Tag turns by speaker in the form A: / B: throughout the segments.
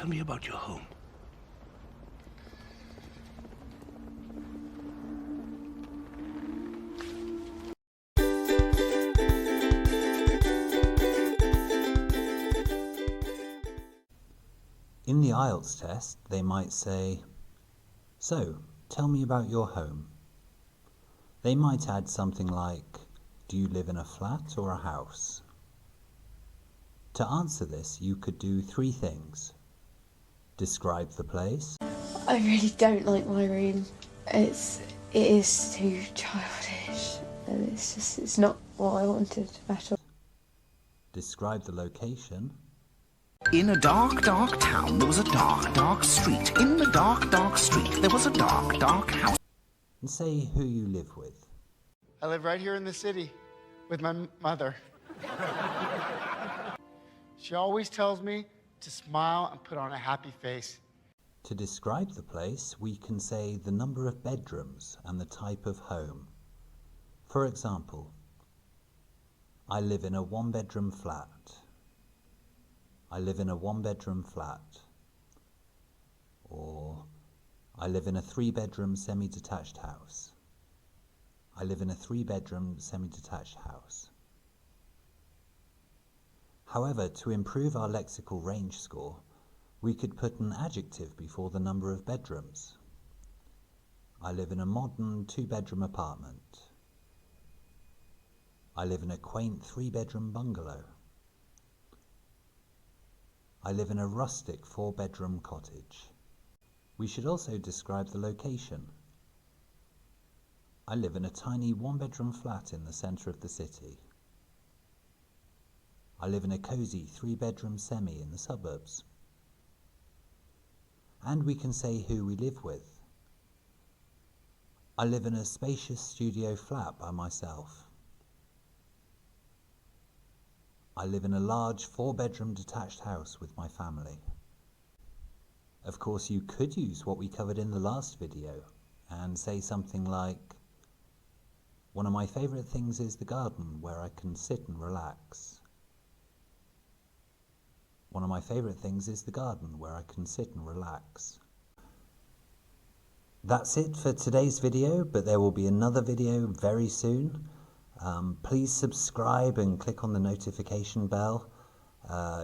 A: Tell me about your home.
B: In the IELTS test, they might say, "So, tell me about your home." They might add something like, "Do you live in a flat or a house?" To answer this, you could do three things. Describe the place.
C: I really don't like my room. It is too childish, and it's not what I wanted at all.
B: Describe the location.
D: In a dark, dark town, there was a dark, dark street. In the dark, dark street, there was a dark, dark house.
B: And say who you live with.
E: I live right here in the city with my mother. She always tells me to smile and put on a happy face.
B: To describe the place, we can say the number of bedrooms and the type of home. For example, I live in a one-bedroom flat. I live in a one-bedroom flat. Or, I live in a three-bedroom semi-detached house. I live in a three-bedroom semi-detached house. However, to improve our lexical range score, we could put an adjective before the number of bedrooms. I live in a modern two-bedroom apartment. I live in a quaint three-bedroom bungalow. I live in a rustic four-bedroom cottage. We should also describe the location. I live in a tiny one-bedroom flat in the centre of the city. I live in a cosy three-bedroom semi in the suburbs. And we can say who we live with. I live in a spacious studio flat by myself. I live in a large four-bedroom detached house with my family. Of course, you could use what we covered in the last video and say something like, "One of my favourite things is the garden where I can sit and relax." One of my favourite things is the garden where I can sit and relax. That's it for today's video, but there will be another video very soon. Please subscribe and click on the notification bell.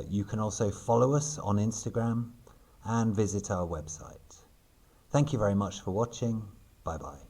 B: You can also follow us on Instagram and visit our website. Thank you very much for watching. Bye bye.